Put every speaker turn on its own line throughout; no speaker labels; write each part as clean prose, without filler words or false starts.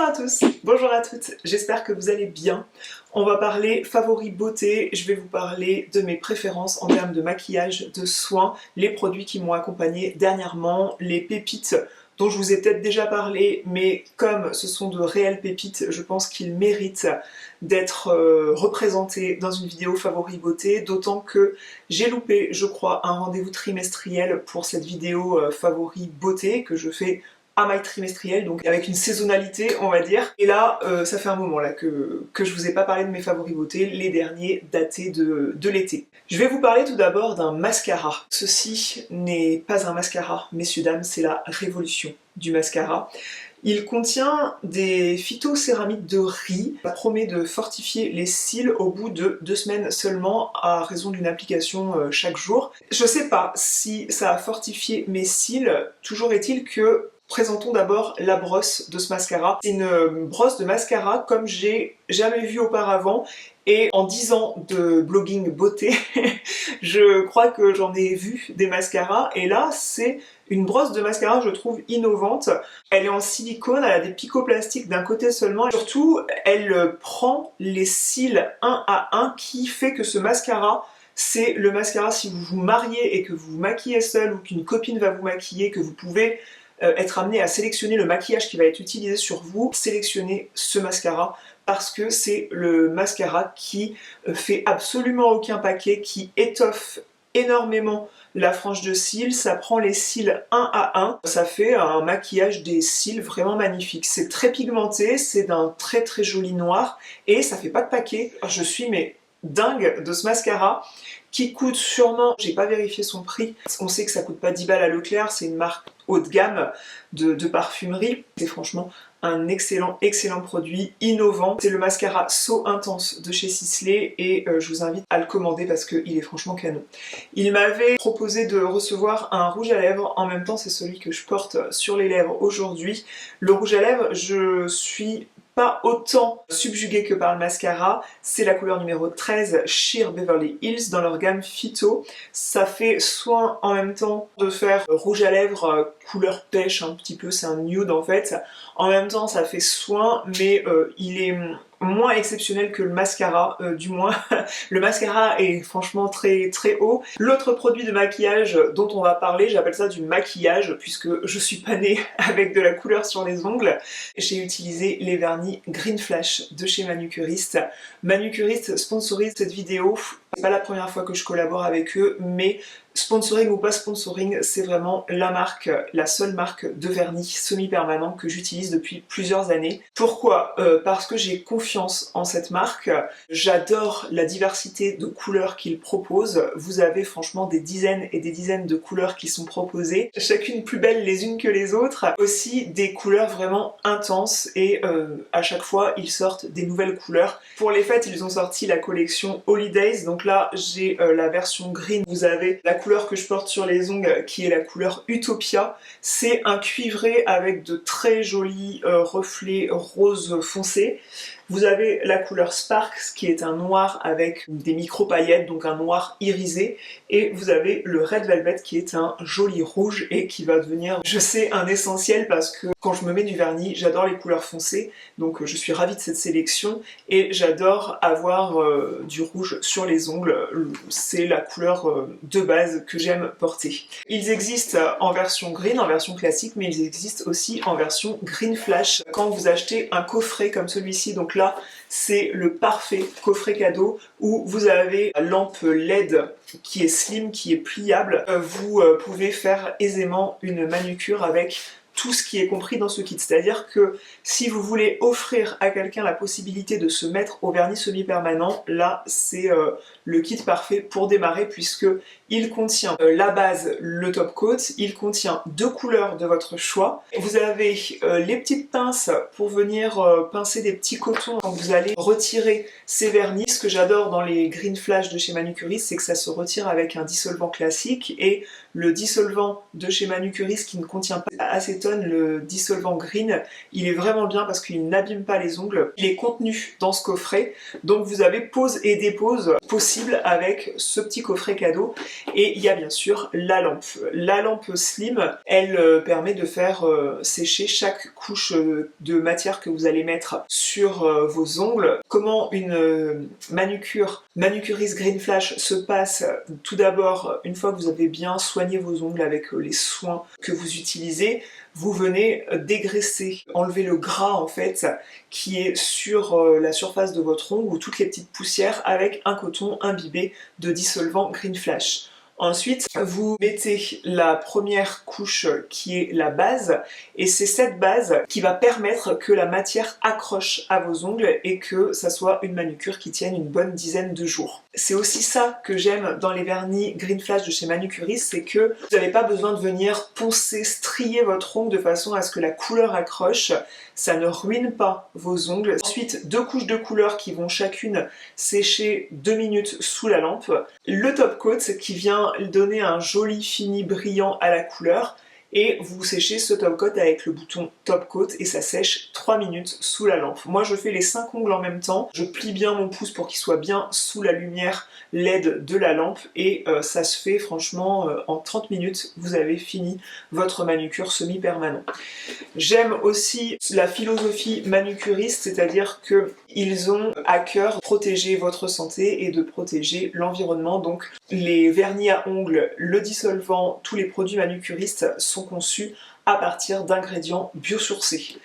à tous, bonjour à toutes, j'espère que vous allez bien. On va parler favoris beauté, je vais vous parler de mes préférences en termes de maquillage, de soins, les produits qui m'ont accompagné dernièrement, les pépites dont je vous ai peut-être déjà parlé, mais comme ce sont de réelles pépites, je pense qu'ils méritent d'être représentés dans une vidéo favoris beauté, d'autant que j'ai loupé, je crois, un rendez-vous trimestriel pour cette vidéo favoris beauté que je fais à maille trimestrielle, donc avec une saisonnalité on va dire. Et là, ça fait un moment là que je vous ai pas parlé de mes favoris beauté, les derniers datés de l'été. Je vais vous parler tout d'abord d'un mascara. Ceci n'est pas un mascara, messieurs dames, c'est la révolution du mascara. Il contient des phytocéramides de riz. Ça promet de fortifier les cils au bout de 2 semaines seulement à raison d'une application chaque jour. Je sais pas si ça a fortifié mes cils, toujours est-il que présentons d'abord la brosse de ce mascara. C'est une brosse de mascara comme j'ai jamais vu auparavant et en 10 ans de blogging beauté, je crois que j'en ai vu des mascaras et là c'est une brosse de mascara je trouve innovante. Elle est en silicone, elle a des picots plastiques d'un côté seulement et surtout elle prend les cils un à un qui fait que ce mascara c'est le mascara si vous vous mariez et que vous vous maquillez seul ou qu'une copine va vous maquiller, que vous pouvez être amené à sélectionner le maquillage qui va être utilisé sur vous, sélectionnez ce mascara parce que c'est le mascara qui fait absolument aucun paquet, qui étoffe énormément la frange de cils, ça prend les cils un à un, ça fait un maquillage des cils vraiment magnifique. C'est très pigmenté, c'est d'un très très joli noir et ça fait pas de paquet. Je suis mais dingue de ce mascara qui coûte sûrement, j'ai pas vérifié son prix, on sait que ça coûte pas 10 balles à Leclerc, c'est une marque haut de gamme de parfumerie. C'est franchement un excellent produit, innovant. C'est le mascara So Intense de chez Sisley et je vous invite à le commander parce qu'il est franchement canon. Il m'avait proposé de recevoir un rouge à lèvres, en même temps c'est celui que je porte sur les lèvres aujourd'hui. Le rouge à lèvres, je suis pas autant subjuguée que par le mascara, c'est la couleur numéro 13 Sheer Beverly Hills dans leur gamme Phyto. Ça fait soin en même temps de faire rouge à lèvres couleur pêche un petit peu, c'est un nude en fait. En même temps ça fait soin mais il est moins exceptionnel que le mascara, du moins. Le mascara est franchement très haut. L'autre produit de maquillage dont on va parler, j'appelle ça du maquillage puisque je suis pas née avec de la couleur sur les ongles. J'ai utilisé les vernis Green Flash de chez Manucuriste. Manucuriste sponsorise cette vidéo. C'est pas la première fois que je collabore avec eux, mais sponsoring ou pas sponsoring, c'est vraiment la marque, la seule marque de vernis semi-permanent que j'utilise depuis plusieurs années. Pourquoi ? Parce que j'ai confiance en cette marque. J'adore la diversité de couleurs qu'ils proposent. Vous avez franchement des dizaines et des dizaines de couleurs qui sont proposées, chacune plus belles les unes que les autres. Aussi des couleurs vraiment intenses et à chaque fois ils sortent des nouvelles couleurs. Pour les fêtes, ils ont sorti la collection Holidays. Donc là, j'ai la version green. Vous avez la couleur que je porte sur les ongles qui est la couleur Utopia. C'est un cuivré avec de très jolis reflets rose foncé. Vous avez la couleur Sparks qui est un noir avec des micro-paillettes, donc un noir irisé. Et vous avez le Red Velvet qui est un joli rouge et qui va devenir, je sais, un essentiel parce que quand je me mets du vernis, j'adore les couleurs foncées. Donc je suis ravie de cette sélection et j'adore avoir du rouge sur les ongles. C'est la couleur de base que j'aime porter. Ils existent en version green, en version classique, mais ils existent aussi en version Green Flash. Quand vous achetez un coffret comme celui-ci, donc là, c'est le parfait coffret cadeau où vous avez la lampe LED qui est slim, qui est pliable. Vous pouvez faire aisément une manucure avec tout ce qui est compris dans ce kit. C'est-à-dire que si vous voulez offrir à quelqu'un la possibilité de se mettre au vernis semi-permanent, là c'est le kit parfait pour démarrer puisque il contient la base, le top coat, il contient 2 couleurs de votre choix. Vous avez les petites pinces pour venir pincer des petits cotons quand vous allez retirer ces vernis. Ce que j'adore dans les Green Flash de chez Manucuriste, c'est que ça se retire avec un dissolvant classique et le dissolvant de chez Manucuriste qui ne contient pas d'acétone mentionne le dissolvant green, il est vraiment bien parce qu'il n'abîme pas les ongles. Il est contenu dans ce coffret, donc vous avez pose et dépose possible avec ce petit coffret cadeau. Et il y a bien sûr la lampe. La lampe slim, elle permet de faire sécher chaque couche de matière que vous allez mettre sur vos ongles. Comment une manucuriste Green Flash se passe? Tout d'abord, une fois que vous avez bien soigné vos ongles avec les soins que vous utilisez, vous venez dégraisser, enlever le gras en fait qui est sur la surface de votre ongle ou toutes les petites poussières avec un coton imbibé de dissolvant Green Flash. Ensuite, vous mettez la première couche qui est la base, et c'est cette base qui va permettre que la matière accroche à vos ongles et que ça soit une manucure qui tienne une bonne dizaine de jours. C'est aussi ça que j'aime dans les vernis Green Flash de chez Manucuriste, c'est que vous n'avez pas besoin de venir poncer, strier votre ongle de façon à ce que la couleur accroche, ça ne ruine pas vos ongles. Ensuite, 2 couches de couleur qui vont chacune sécher 2 minutes sous la lampe. Le top coat qui vient donner un joli fini brillant à la couleur. Et vous séchez ce top coat avec le bouton top coat et ça sèche 3 minutes sous la lampe. Moi je fais les 5 ongles en même temps, je plie bien mon pouce pour qu'il soit bien sous la lumière LED de la lampe et ça se fait franchement en 30 minutes, vous avez fini votre manucure semi-permanent. J'aime aussi la philosophie manucuriste, c'est-à-dire qu'ils ont à cœur de protéger votre santé et de protéger l'environnement. Donc les vernis à ongles, le dissolvant, tous les produits manucuristes sont conçus à partir d'ingrédients biosourcés.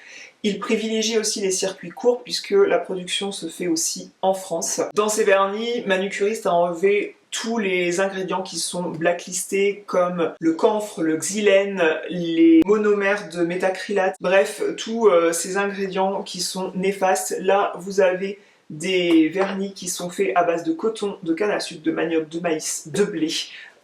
Ils privilégient aussi les circuits courts puisque la production se fait aussi en France. Dans ces vernis, Manucuriste a enlevé tous les ingrédients qui sont blacklistés comme le camphre, le xylène, les monomères de métacrylate, bref, tous ces ingrédients qui sont néfastes. Là, vous avez des vernis qui sont faits à base de coton, de canne à sucre, de manioc, de maïs, de blé.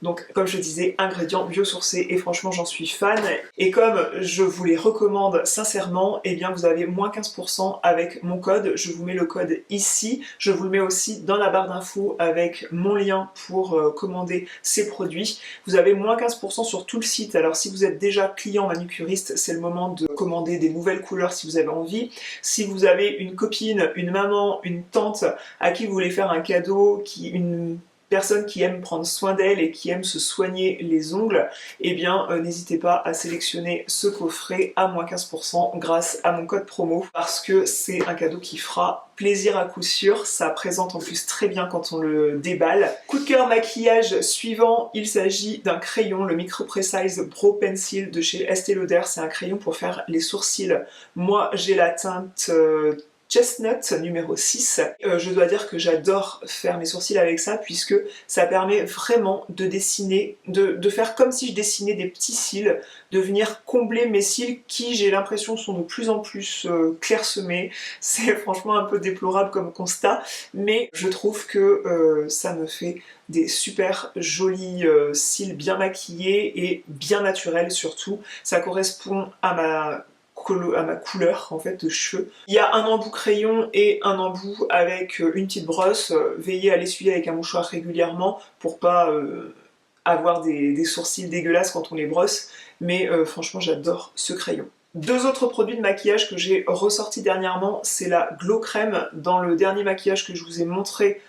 Donc comme je disais, ingrédients biosourcés et franchement j'en suis fan. Et comme je vous les recommande sincèrement, eh bien vous avez moins 15% avec mon code. Je vous mets le code ici. Je vous le mets aussi dans la barre d'infos avec mon lien pour commander ces produits. Vous avez moins 15% sur tout le site. Alors si vous êtes déjà client Manucuriste, c'est le moment de commander des nouvelles couleurs si vous avez envie. Si vous avez une copine, une maman, une tante à qui vous voulez faire un cadeau, une personne qui aime prendre soin d'elle et qui aime se soigner les ongles, eh bien n'hésitez pas à sélectionner ce coffret à moins 15% grâce à mon code promo parce que c'est un cadeau qui fera plaisir à coup sûr, ça présente en plus très bien quand on le déballe. Coup de cœur maquillage suivant, il s'agit d'un crayon, le Micro Precise Brow Pencil de chez Estée Lauder, c'est un crayon pour faire les sourcils. Moi j'ai la teinte Chestnut numéro 6. Je dois dire que j'adore faire mes sourcils avec ça puisque ça permet vraiment de dessiner, de faire comme si je dessinais des petits cils, de venir combler mes cils qui, j'ai l'impression, sont de plus en plus clairsemés. C'est franchement un peu déplorable comme constat, mais je trouve que ça me fait des super jolis cils bien maquillés et bien naturels surtout. Ça correspond à ma couleur en fait de cheveux. Il y a un embout crayon et un embout avec une petite brosse. Veillez à l'essuyer avec un mouchoir régulièrement pour pas avoir des sourcils dégueulasses quand on les brosse, mais franchement j'adore ce crayon. 2 autres produits de maquillage que j'ai ressortis dernièrement, c'est la Glow Crème. Dans le dernier maquillage que je vous ai montré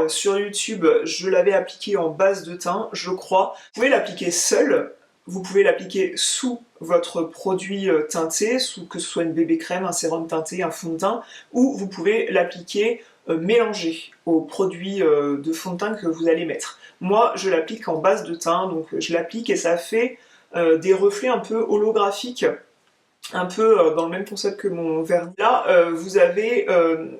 sur YouTube, je l'avais appliqué en base de teint, je crois. Vous pouvez l'appliquer seul. Vous pouvez l'appliquer sous votre produit teinté, que ce soit une bébé crème, un sérum teinté, un fond de teint, ou vous pouvez l'appliquer mélangé au produit de fond de teint que vous allez mettre. Moi, je l'applique en base de teint, donc je l'applique et ça fait des reflets un peu holographiques, un peu dans le même concept que mon vernis. Là, vous avez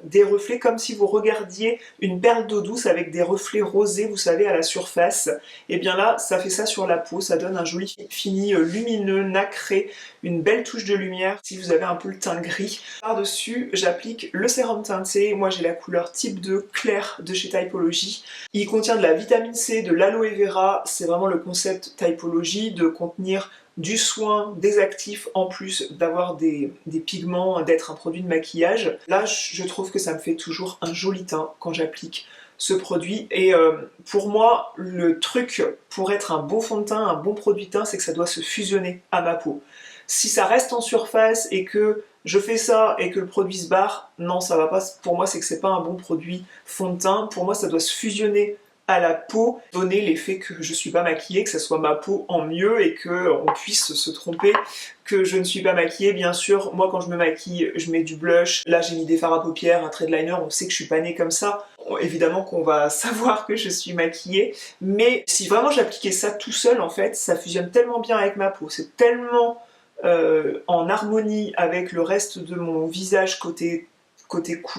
des reflets comme si vous regardiez une perle d'eau douce avec des reflets rosés, vous savez, à la surface. Et bien là, ça fait ça sur la peau, ça donne un joli fini lumineux, nacré, une belle touche de lumière si vous avez un peu le teint gris. Par-dessus, j'applique le sérum teinté. Moi, j'ai la couleur type 2 claire de chez Typology. Il contient de la vitamine C, de l'aloe vera. C'est vraiment le concept Typology de contenir du soin, des actifs, en plus d'avoir des pigments, d'être un produit de maquillage. Là, je trouve que ça me fait toujours un joli teint quand j'applique ce produit. Et pour moi, le truc pour être un bon fond de teint, un bon produit de teint, c'est que ça doit se fusionner à ma peau. Si ça reste en surface et que je fais ça et que le produit se barre, non, ça va pas. Pour moi, c'est que c'est pas un bon produit fond de teint. Pour moi, ça doit se fusionner à la peau, donner l'effet que je suis pas maquillée, que ça soit ma peau en mieux et qu'on puisse se tromper que je ne suis pas maquillée. Bien sûr, moi quand je me maquille, je mets du blush. Là, j'ai mis des fards à paupières, un trait de liner, on sait que je suis pas née comme ça. Évidemment qu'on va savoir que je suis maquillée, mais si vraiment j'appliquais ça tout seul, en fait, ça fusionne tellement bien avec ma peau, c'est tellement en harmonie avec le reste de mon visage côté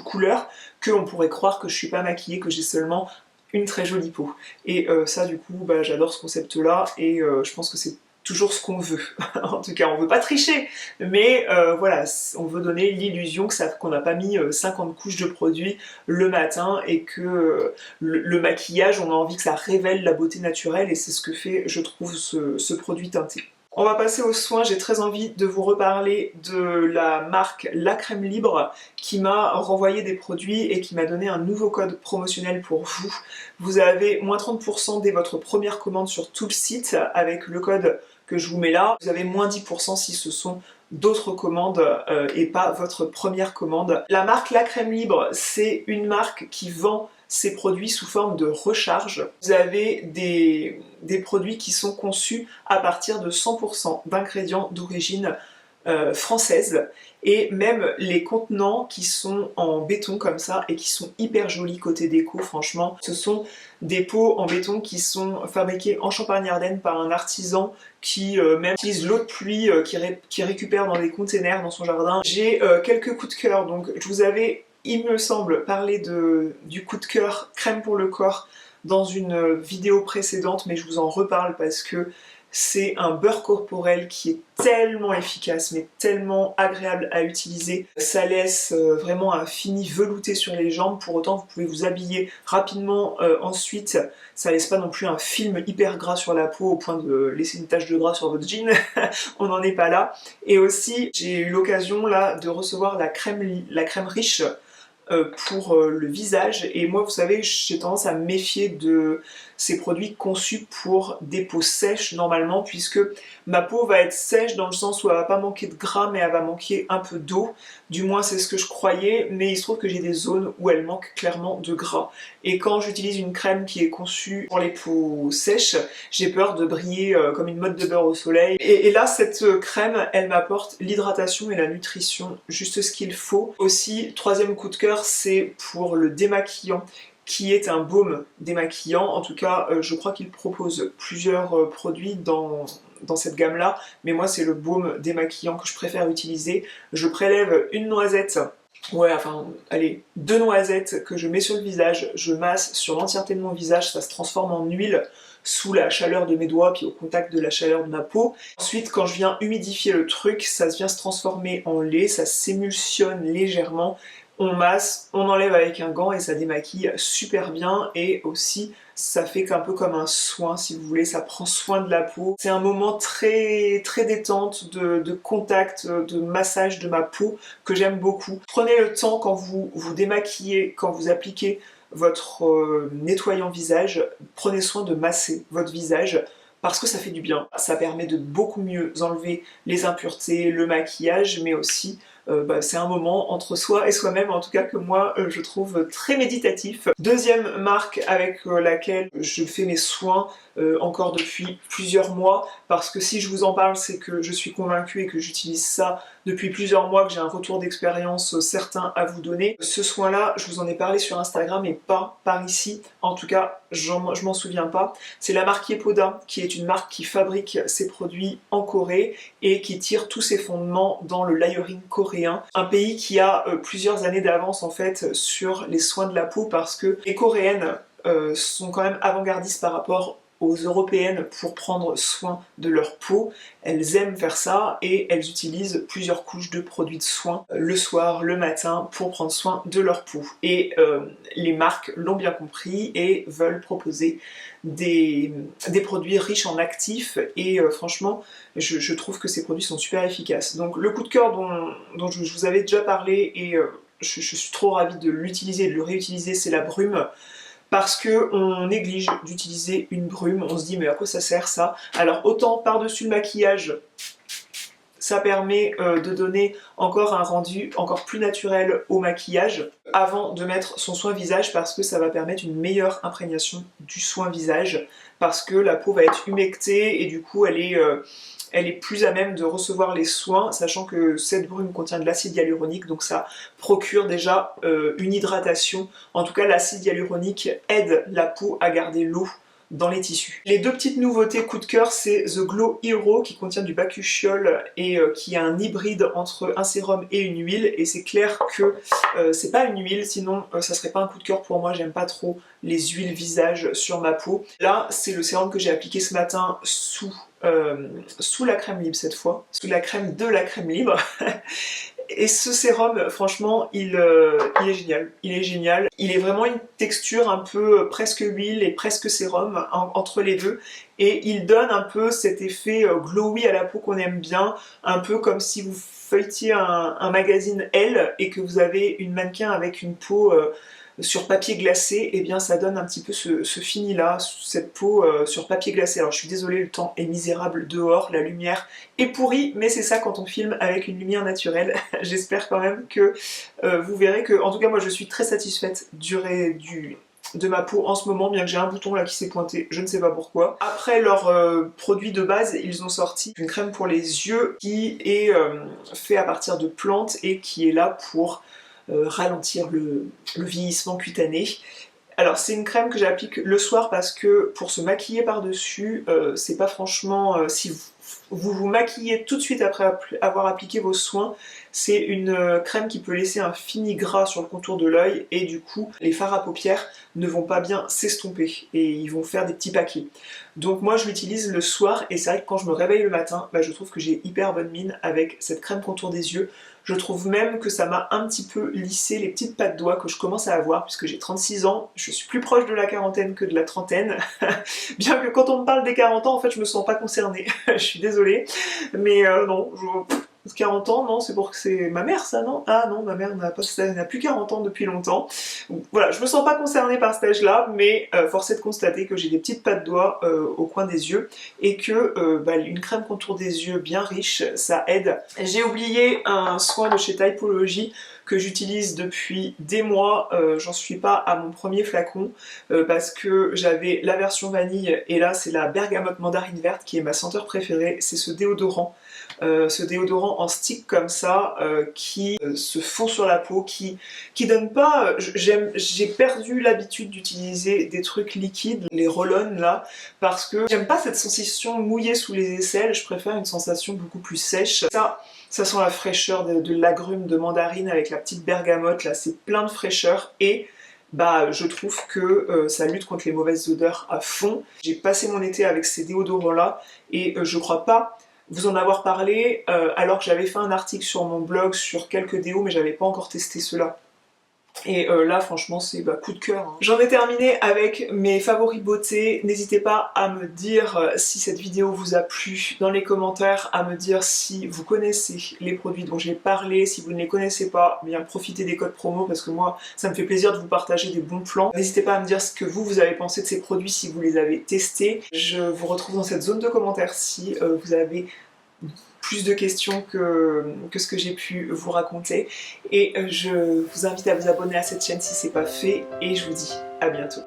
couleur, qu'on pourrait croire que je suis pas maquillée, que j'ai seulement une très jolie peau. Et ça, du coup, bah, j'adore ce concept-là, et je pense que c'est toujours ce qu'on veut. En tout cas, on veut pas tricher, mais voilà, on veut donner l'illusion qu'on n'a pas mis 50 couches de produits le matin, et que le maquillage, on a envie que ça révèle la beauté naturelle, et c'est ce que fait, je trouve, ce produit teinté. On va passer aux soins. J'ai très envie de vous reparler de la marque La Crème Libre qui m'a renvoyé des produits et qui m'a donné un nouveau code promotionnel pour vous. Vous avez moins 30% dès votre première commande sur tout le site avec le code que je vous mets là. Vous avez moins 10% si ce sont d'autres commandes et pas votre première commande. La marque La Crème Libre, c'est une marque qui vend ces produits sous forme de recharge. Vous avez des produits qui sont conçus à partir de 100% d'ingrédients d'origine française, et même les contenants qui sont en béton comme ça et qui sont hyper jolis côté déco. Franchement, ce sont des pots en béton qui sont fabriqués en Champagne-Ardenne par un artisan qui même utilise l'eau de pluie qui récupère dans des containers dans son jardin. J'ai quelques coups de cœur. Donc je vous avais, il me semble, parler du coup de cœur crème pour le corps dans une vidéo précédente, mais je vous en reparle parce que c'est un beurre corporel qui est tellement efficace, mais tellement agréable à utiliser. Ça laisse vraiment un fini velouté sur les jambes, pour autant vous pouvez vous habiller rapidement ensuite. Ça laisse pas non plus un film hyper gras sur la peau au point de laisser une tache de gras sur votre jean. On n'en est pas là. Et aussi, j'ai eu l'occasion là de recevoir la crème riche pour le visage, et moi vous savez j'ai tendance à me méfier de ces produits conçus pour des peaux sèches normalement, puisque ma peau va être sèche dans le sens où elle va pas manquer de gras mais elle va manquer un peu d'eau, du moins c'est ce que je croyais, mais il se trouve que j'ai des zones où elle manque clairement de gras, et quand j'utilise une crème qui est conçue pour les peaux sèches, j'ai peur de briller comme une motte de beurre au soleil, et là cette crème elle m'apporte l'hydratation et la nutrition, juste ce qu'il faut. Aussi, troisième coup de cœur, c'est pour le démaquillant, qui est un baume démaquillant. En tout cas, je crois qu'il propose plusieurs produits dans cette gamme-là, mais moi c'est le baume démaquillant que je préfère utiliser. Je prélève une noisette, allez, 2 noisettes que je mets sur le visage, je masse sur l'entièreté de mon visage, ça se transforme en huile sous la chaleur de mes doigts puis au contact de la chaleur de ma peau. Ensuite, quand je viens humidifier le truc, ça vient se transformer en lait, ça s'émulsionne légèrement, on masse, on enlève avec un gant et ça démaquille super bien, et aussi ça fait un peu comme un soin si vous voulez, ça prend soin de la peau. C'est un moment très très détente, de contact, de massage de ma peau que j'aime beaucoup. Prenez le temps quand vous vous démaquillez, quand vous appliquez votre nettoyant visage, prenez soin de masser votre visage parce que ça fait du bien. Ça permet de beaucoup mieux enlever les impuretés, le maquillage, mais aussi c'est un moment entre soi et soi-même, en tout cas que moi je trouve très méditatif. Deuxième marque avec laquelle je fais mes soins encore depuis plusieurs mois, parce que si je vous en parle c'est que je suis convaincue et que j'utilise ça depuis plusieurs mois, que j'ai un retour d'expérience certain à vous donner. Ce soin-là, je vous en ai parlé sur Instagram et pas par ici, en tout cas je m'en souviens pas. C'est la marque Yepoda, qui est une marque qui fabrique ses produits en Corée et qui tire tous ses fondements dans le layering coréen, un pays qui a plusieurs années d'avance en fait sur les soins de la peau, parce que les coréennes sont quand même avant-gardistes par rapport aux européennes pour prendre soin de leur peau. Elles aiment faire ça et elles utilisent plusieurs couches de produits de soin le soir, le matin, pour prendre soin de leur peau. Et les marques l'ont bien compris et veulent proposer des produits riches en actifs, et franchement je trouve que ces produits sont super efficaces. Donc le coup de cœur dont je vous avais déjà parlé, et je suis trop ravie de l'utiliser et de le réutiliser, c'est la brume. Parce qu'on néglige d'utiliser une brume, on se dit mais à quoi ça sert ça? Alors autant par-dessus le maquillage, Ça permet de donner encore un rendu encore plus naturel au maquillage avant de mettre son soin visage, parce que ça va permettre une meilleure imprégnation du soin visage, parce que la peau va être humectée et du coup elle est plus à même de recevoir les soins, sachant que cette brume contient de l'acide hyaluronique, donc ça procure déjà une hydratation. En tout cas, l'acide hyaluronique aide la peau à garder l'eau dans les tissus. Les deux petites nouveautés coup de cœur, c'est The Glow Hero qui contient du bakuchiol et qui est un hybride entre un sérum et une huile, et c'est clair que c'est pas une huile, sinon ça serait pas un coup de cœur pour moi, j'aime pas trop les huiles visage sur ma peau. Là, c'est le sérum que j'ai appliqué ce matin sous la crème libre cette fois, sous la crème de la crème libre. Et ce sérum, franchement, il est génial. Il est génial. Il est vraiment une texture un peu presque huile et presque sérum entre les deux. Et il donne un peu cet effet glowy à la peau qu'on aime bien. Un peu comme si vous feuilletiez un magazine Elle et que vous avez une mannequin avec une peau sur papier glacé, et bien ça donne un petit peu ce fini là, cette peau sur papier glacé. Alors je suis désolée, le temps est misérable dehors, la lumière est pourrie, mais c'est ça quand on filme avec une lumière naturelle. J'espère quand même que vous verrez que, en tout cas moi je suis très satisfaite de ma peau en ce moment, bien que j'ai un bouton là qui s'est pointé, je ne sais pas pourquoi. Après leur produit de base, ils ont sorti une crème pour les yeux qui est fait à partir de plantes et qui est là pour ralentir le vieillissement cutané. Alors c'est une crème que j'applique le soir parce que pour se maquiller par-dessus, c'est pas franchement... si vous maquillez tout de suite après avoir appliqué vos soins, c'est une crème qui peut laisser un fini gras sur le contour de l'œil et du coup les fards à paupières ne vont pas bien s'estomper et ils vont faire des petits paquets. Donc moi je l'utilise le soir et c'est vrai que quand je me réveille le matin, je trouve que j'ai hyper bonne mine avec cette crème contour des yeux. Je trouve même que ça m'a un petit peu lissé les petites pattes doigts que je commence à avoir puisque j'ai 36 ans, je suis plus proche de la quarantaine que de la trentaine. Bien que quand on me parle des 40 ans, en fait je me sens pas concernée, je suis désolée. Mais non, 40 ans, non, c'est pour que c'est ma mère ça, non? Ah non, ma mère n'a plus 40 ans depuis longtemps. Voilà, je me sens pas concernée par cet âge-là, mais force est de constater que j'ai des petites pattes doigts au coin des yeux et que une crème contour des yeux bien riche, ça aide. J'ai oublié un soin de chez Typology que j'utilise depuis des mois, j'en suis pas à mon premier flacon parce que j'avais la version vanille et là c'est la bergamote mandarine verte qui est ma senteur préférée, c'est ce déodorant en stick comme ça qui se fond sur la peau, qui donne pas... j'ai perdu l'habitude d'utiliser des trucs liquides, les roll-on là, parce que j'aime pas cette sensation mouillée sous les aisselles, je préfère une sensation beaucoup plus sèche. Ça sent la fraîcheur de l'agrume de mandarine avec la petite bergamote là, c'est plein de fraîcheur et je trouve que ça lutte contre les mauvaises odeurs à fond. J'ai passé mon été avec ces déodorants là et je crois pas vous en avoir parlé alors que j'avais fait un article sur mon blog sur quelques déos mais j'avais pas encore testé ceux-là. Et là franchement c'est coup de cœur. Hein. J'en ai terminé avec mes favoris beauté. N'hésitez pas à me dire si cette vidéo vous a plu dans les commentaires, à me dire si vous connaissez les produits dont j'ai parlé. Si vous ne les connaissez pas, bien profitez des codes promo parce que moi ça me fait plaisir de vous partager des bons plans. N'hésitez pas à me dire ce que vous avez pensé de ces produits si vous les avez testés. Je vous retrouve dans cette zone de commentaires si vous avez plus de questions que ce que j'ai pu vous raconter et je vous invite à vous abonner à cette chaîne si c'est pas fait et je vous dis à bientôt.